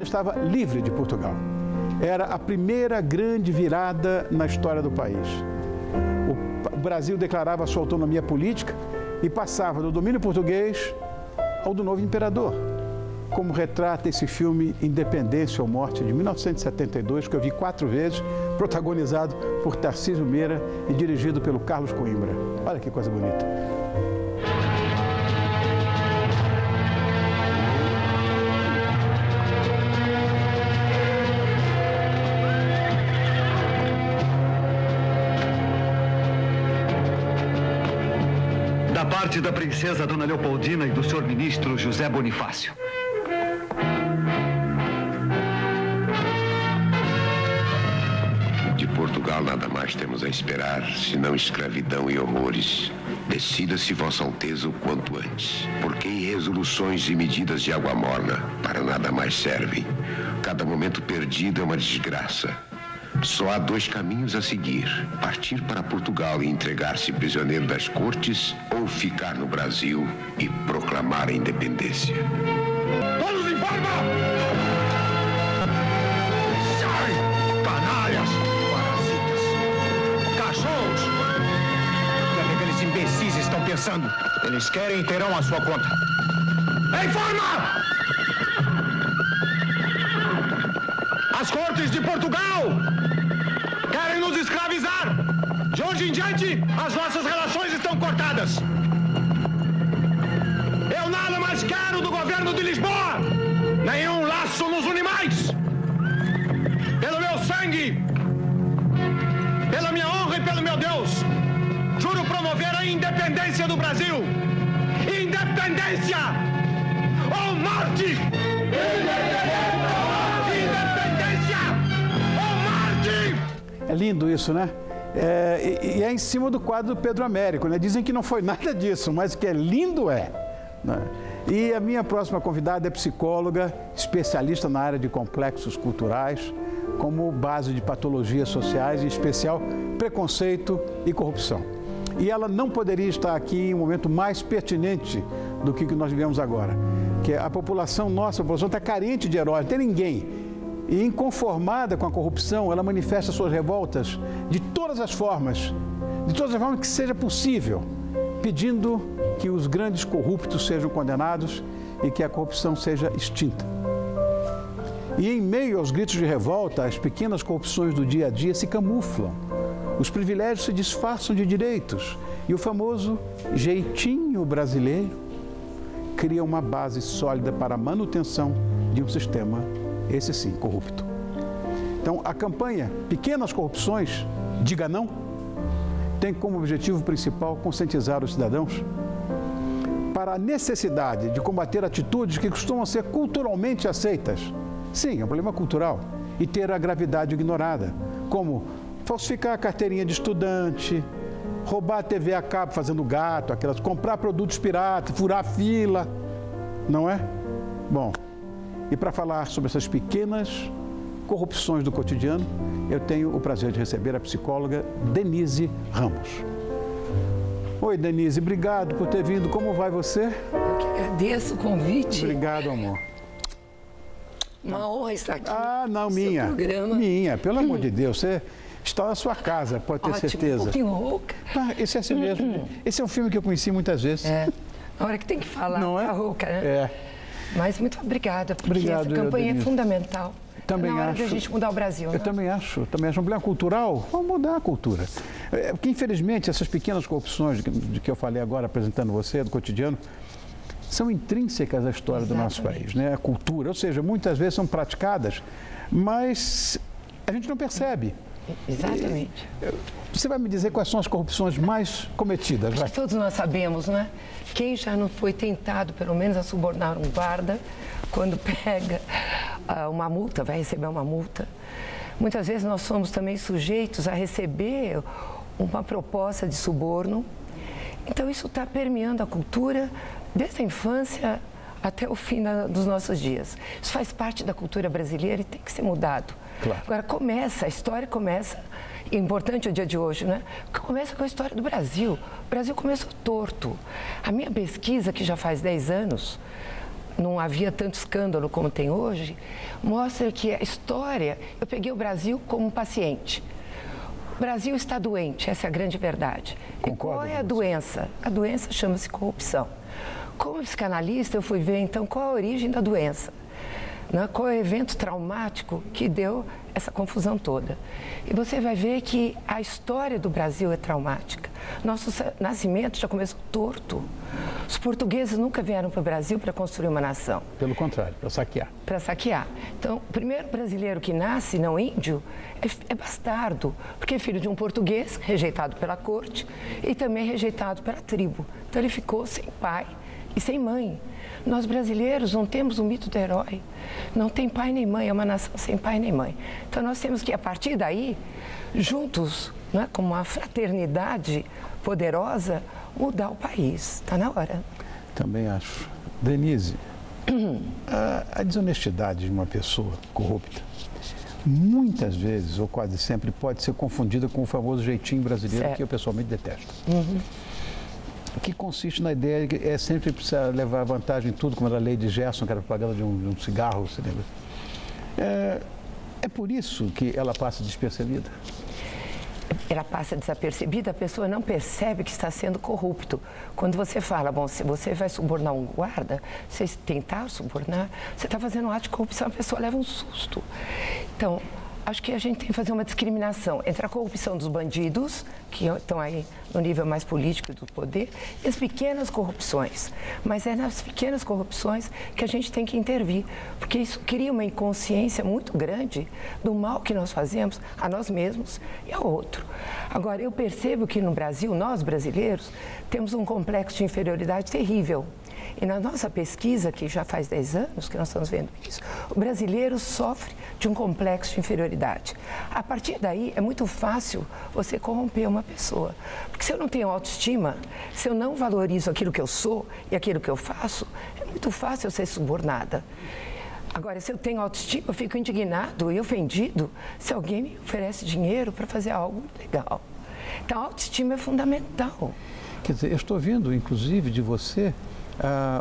Estava livre de Portugal. Era a primeira grande virada na história do país. O Brasil declarava sua autonomia política e passava do domínio português ao do novo imperador, como retrata esse filme Independência ou Morte, de 1972, que eu vi 4 vezes, protagonizado por Tarcísio Meira e dirigido pelo Carlos Coimbra. Olha que coisa bonita. Da parte da princesa Dona Leopoldina e do senhor ministro José Bonifácio. De Portugal nada mais temos a esperar, senão escravidão e horrores. Decida-se, Vossa Alteza, o quanto antes, porque em resoluções e medidas de água morna para nada mais servem. Cada momento perdido é uma desgraça. Só há 2 caminhos a seguir: partir para Portugal e entregar-se prisioneiro das cortes, ou ficar no Brasil e proclamar a independência. Todos em forma! Sai, canalhas, parasitas, cachorros! O que é que aqueles imbecis estão pensando? Eles querem e terão a sua conta. Em forma! As cortes de Portugal querem nos escravizar. De hoje em diante, as nossas relações estão cortadas. Eu nada mais quero do governo de Lisboa. Nenhum laço nos une mais. Pelo meu sangue, pela minha honra e pelo meu Deus, juro promover a independência do Brasil. Independência ou morte! É lindo isso, né? E é em cima do quadro do Pedro Américo, né? Dizem que não foi nada disso, mas que é lindo é. Né? E a minha próxima convidada é psicóloga, especialista na área de complexos culturais, como base de patologias sociais, em especial preconceito e corrupção. E ela não poderia estar aqui em um momento mais pertinente do que nós vivemos agora, que a população está carente de heróis, não tem ninguém. E inconformada com a corrupção, ela manifesta suas revoltas de todas as formas que seja possível, pedindo que os grandes corruptos sejam condenados e que a corrupção seja extinta. E em meio aos gritos de revolta, as pequenas corrupções do dia a dia se camuflam, os privilégios se disfarçam de direitos e o famoso jeitinho brasileiro cria uma base sólida para a manutenção de um sistema, esse sim, corrupto. Então, a campanha Pequenas Corrupções, Diga Não, tem como objetivo principal conscientizar os cidadãos para a necessidade de combater atitudes que costumam ser culturalmente aceitas. Sim, é um problema cultural, e ter a gravidade ignorada, como falsificar a carteirinha de estudante, roubar a TV a cabo fazendo gato, comprar produtos piratas, furar fila, não é? Bom, e para falar sobre essas pequenas corrupções do cotidiano, eu tenho o prazer de receber a psicóloga Denise Ramos. Oi, Denise, obrigado por ter vindo. Como vai você? Eu que agradeço o convite. Obrigado, amor. Uma honra estar aqui. Ah, não, no minha. seu programa. Minha, pelo amor de Deus, você está na sua casa, pode ter Ótimo, certeza. um pouquinho rouca. Ah, esse é assim mesmo. Esse é um filme que eu conheci muitas vezes. É, na hora que tem que falar, não é? tá rouca, né? É. Mas muito obrigada, porque Obrigado, essa campanha Denise. é fundamental. Também na hora acho. de a gente mudar o Brasil, Eu né? também acho. Um problema cultural, vamos mudar a cultura. Porque, infelizmente, essas pequenas corrupções de que eu falei agora, apresentando você, do cotidiano, são intrínsecas à história do nosso país, né? A cultura, ou seja, muitas vezes são praticadas, mas a gente não percebe. Exatamente. Você vai me dizer quais são as corrupções mais cometidas? Vai. Todos nós sabemos, né? Quem já não foi tentado, pelo menos, a subornar um guarda, quando pega uma multa, vai receber uma multa. Muitas vezes nós somos também sujeitos a receber uma proposta de suborno. Então, isso está permeando a cultura desde a infância até o fim dos nossos dias. Isso faz parte da cultura brasileira e tem que ser mudado. Claro. Agora, a história começa, é importante o dia de hoje, né? Porque começa com a história do Brasil. O Brasil começou torto. A minha pesquisa, que já faz 10 anos, não havia tanto escândalo como tem hoje, mostra que a história... Eu peguei o Brasil como um paciente. O Brasil está doente, essa é a grande verdade. Concordo. E qual é a doença? A doença chama-se corrupção. Como psicanalista, eu fui ver, então, qual a origem da doença. Né? Qual é o evento traumático que deu essa confusão toda. E você vai ver que a história do Brasil é traumática. Nosso nascimento já começou torto. Os portugueses nunca vieram para o Brasil para construir uma nação. Pelo contrário, para saquear. Para saquear. Então, o primeiro brasileiro que nasce, não índio, é bastardo, porque é filho de um português rejeitado pela corte e também rejeitado pela tribo. Então, ele ficou sem pai e sem mãe. Nós brasileiros não temos o mito do herói, não tem pai nem mãe, é uma nação sem pai nem mãe. Então nós temos que, a partir daí, juntos, né, como uma fraternidade poderosa, mudar o país. Está na hora. Também acho. Denise, a desonestidade de uma pessoa corrupta, muitas vezes, ou quase sempre, pode ser confundida com o famoso jeitinho brasileiro, certo, que eu pessoalmente detesto. Que consiste na ideia de que é sempre precisar levar vantagem em tudo, como era a lei de Gerson, que era a propaganda de um cigarro, você lembra? É por isso que ela passa despercebida? Ela passa desapercebida, a pessoa não percebe que está sendo corrupto. Quando você fala, bom, se você vai subornar um guarda, se tentar subornar, você está fazendo um ato de corrupção, a pessoa leva um susto. Então, acho que a gente tem que fazer uma discriminação entre a corrupção dos bandidos, que estão aí no nível mais político do poder, e as pequenas corrupções. Mas é nas pequenas corrupções que a gente tem que intervir, porque isso cria uma inconsciência muito grande do mal que nós fazemos a nós mesmos e ao outro. Agora, eu percebo que no Brasil, nós brasileiros, temos um complexo de inferioridade terrível. E na nossa pesquisa, que já faz 10 anos que nós estamos vendo isso, o brasileiro sofre de um complexo de inferioridade. A partir daí, é muito fácil você corromper uma pessoa. Porque se eu não tenho autoestima, se eu não valorizo aquilo que eu sou e aquilo que eu faço, é muito fácil eu ser subornada. Agora, se eu tenho autoestima, eu fico indignado e ofendido se alguém me oferece dinheiro para fazer algo legal. Então, a autoestima é fundamental. Quer dizer, eu estou vendo, inclusive, de você,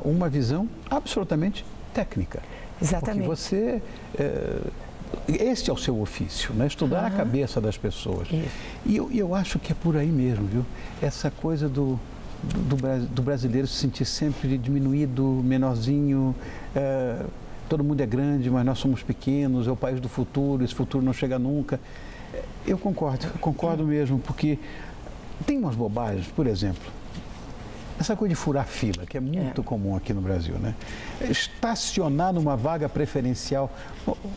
uma visão absolutamente técnica. Exatamente. Porque você, este é o seu ofício, né? Estudar a cabeça das pessoas. Isso. E eu acho que é por aí mesmo, viu? Essa coisa do brasileiro se sentir sempre diminuído, menorzinho, todo mundo é grande, mas nós somos pequenos, é o país do futuro, esse futuro não chega nunca. Eu concordo mesmo, porque tem umas bobagens, por exemplo, essa coisa de furar fila, que é muito comum aqui no Brasil, né? Estacionar numa vaga preferencial,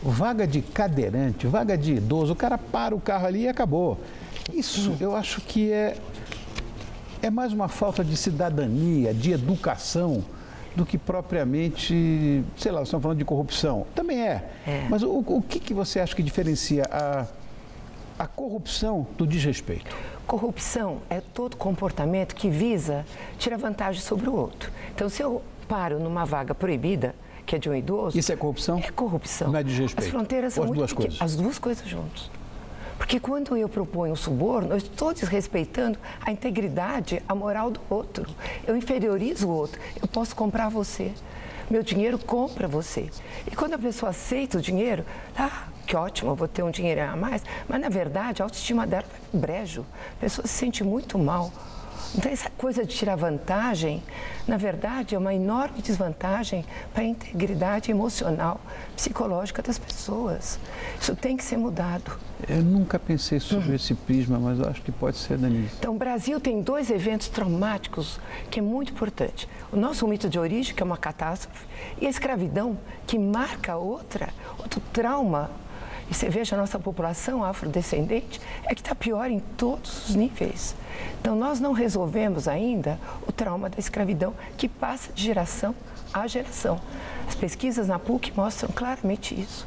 vaga de cadeirante, vaga de idoso, o cara para o carro ali e acabou. Isso eu acho que é mais uma falta de cidadania, de educação, do que propriamente, sei lá, estamos falando de corrupção. Também é. Mas o que você acha que diferencia a corrupção do desrespeito? Corrupção é todo comportamento que visa tirar vantagem sobre o outro. Então, se eu paro numa vaga proibida, que é de um idoso... Isso é corrupção? É corrupção. Não é desrespeito? As fronteiras são muito muito pequenas. As duas coisas juntas. Porque quando eu proponho um suborno, eu estou desrespeitando a integridade, a moral do outro. Eu inferiorizo o outro. Eu posso comprar você. Meu dinheiro compra você. E quando a pessoa aceita o dinheiro, que ótimo, eu vou ter um dinheiro a mais, mas na verdade a autoestima dela vai pro brejo. A pessoa se sente muito mal. Então essa coisa de tirar vantagem, na verdade é uma enorme desvantagem para a integridade emocional, psicológica das pessoas. Isso tem que ser mudado. Eu nunca pensei sobre esse prisma, mas acho que pode ser, Denise. Então o Brasil tem 2 eventos traumáticos que é muito importante. O nosso mito de origem, que é uma catástrofe, e a escravidão, que marca outro trauma. E você veja, a nossa população afrodescendente é que está pior em todos os níveis. Então, nós não resolvemos ainda o trauma da escravidão, que passa de geração a geração. As pesquisas na PUC mostram claramente isso.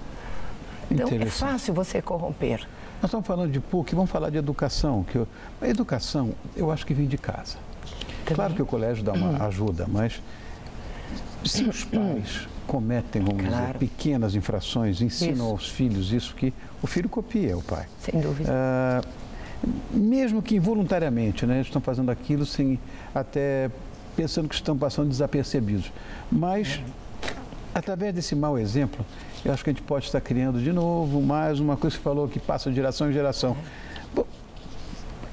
Então, é fácil você corromper. Nós estamos falando de PUC, vamos falar de educação. A educação, eu acho que vem de casa. Também. Claro que o colégio dá uma ajuda, mas se os pais cometem, vamos dizer, pequenas infrações, ensinam aos filhos isso, que o filho copia o pai. Sem dúvida. Mesmo que involuntariamente, né? Eles estão fazendo aquilo sem, até pensando que estão passando desapercebidos. Mas Através desse mau exemplo, eu acho que a gente pode estar criando de novo mais uma coisa que você falou que passa de geração em geração. Bom,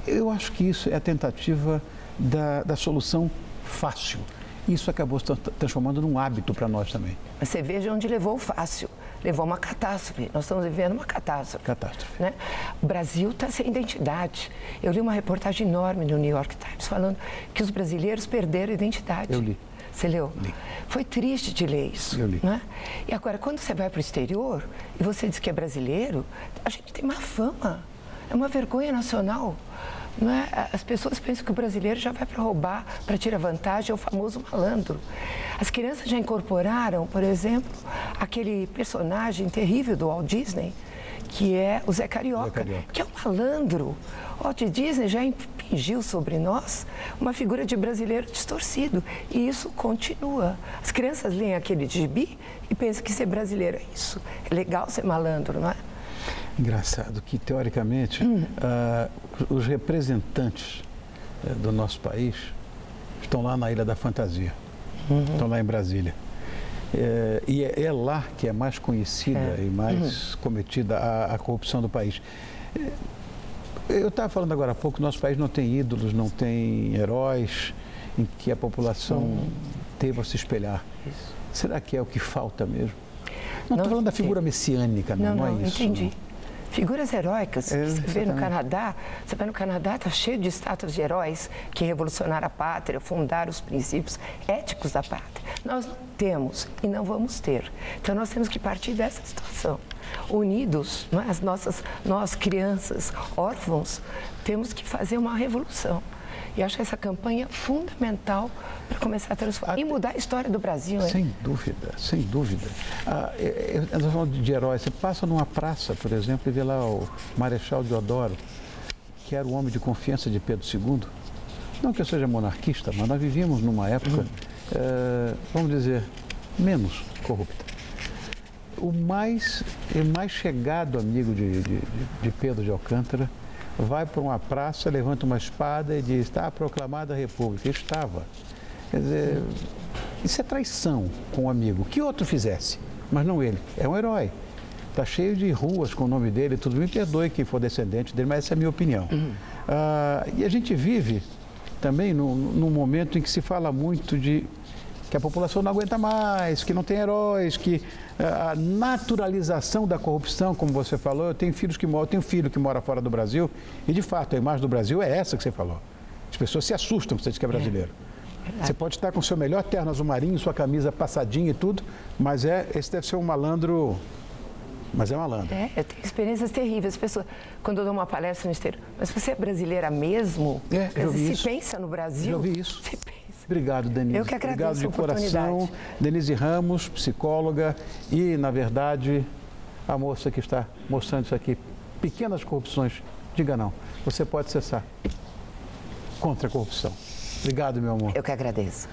eu acho que isso é a tentativa da solução fácil. Isso acabou se transformando num hábito para nós também. Mas você veja onde levou o fácil. Levou a uma catástrofe. Nós estamos vivendo uma catástrofe. Né? O Brasil está sem identidade. Eu li uma reportagem enorme no New York Times falando que os brasileiros perderam a identidade. Eu li. Você leu? Li. Foi triste de ler isso. Eu li. Né? E agora, quando você vai para o exterior e você diz que é brasileiro, a gente tem má fama. É uma vergonha nacional. Não é? As pessoas pensam que o brasileiro já vai para roubar, para tirar vantagem, é o famoso malandro. As crianças já incorporaram, por exemplo, aquele personagem terrível do Walt Disney, que é o Zé Carioca, que é um malandro. O Walt Disney já impingiu sobre nós uma figura de brasileiro distorcido. E isso continua. As crianças leem aquele gibi e pensam que ser brasileiro é isso. É legal ser malandro, não é? Engraçado que, teoricamente, os representantes do nosso país estão lá na Ilha da Fantasia, estão lá em Brasília. E é lá que é mais conhecida e mais cometida a corrupção do país. Eu estava falando agora há pouco, nosso país não tem ídolos, não tem heróis em que a população deva se espelhar. Isso. Será que é o que falta mesmo? Não estou falando da figura messiânica, não é isso. Entendi. Figuras heróicas, você vê no Canadá, você vai no Canadá, está cheio de estátuas de heróis que revolucionaram a pátria, fundaram os princípios éticos da pátria. Nós não temos e não vamos ter. Então nós temos que partir dessa situação. Unidos, nós crianças, órfãos, temos que fazer uma revolução. E acho essa campanha fundamental para começar a transformar e mudar a história do Brasil. Sem dúvida, sem dúvida. Nós falamos de heróis. Você passa numa praça, por exemplo, e vê lá o Marechal Deodoro, que era o homem de confiança de Pedro II. Não que eu seja monarquista, mas nós vivíamos numa época, vamos dizer, menos corrupta. O mais chegado amigo de Pedro de Alcântara vai para uma praça, levanta uma espada e diz: está proclamada a República. Estava. Quer dizer, isso é traição com o amigo. Que outro fizesse, mas não ele. É um herói. Está cheio de ruas com o nome dele, tudo. Me perdoe quem for descendente dele, mas essa é a minha opinião. E a gente vive também num momento em que se fala muito de que a população não aguenta mais, que não tem heróis, que a naturalização da corrupção, como você falou. Eu tenho filho que mora fora do Brasil e, de fato, a imagem do Brasil é essa que você falou. As pessoas se assustam quando você diz que é brasileiro. Você pode estar com o seu melhor terno azul marinho, sua camisa passadinha e tudo, mas esse deve ser um malandro, mas é malandro. Eu tenho experiências terríveis. As pessoas, quando eu dou uma palestra no exterior, mas você é brasileira mesmo? Se pensa no Brasil? Eu vi isso. Você pensa. Obrigado, Denise. Eu que agradeço. Obrigado de coração. Denise Ramos, psicóloga e, na verdade, a moça que está mostrando isso aqui. Pequenas corrupções. Diga não. Você pode cessar contra a corrupção. Obrigado, meu amor. Eu que agradeço.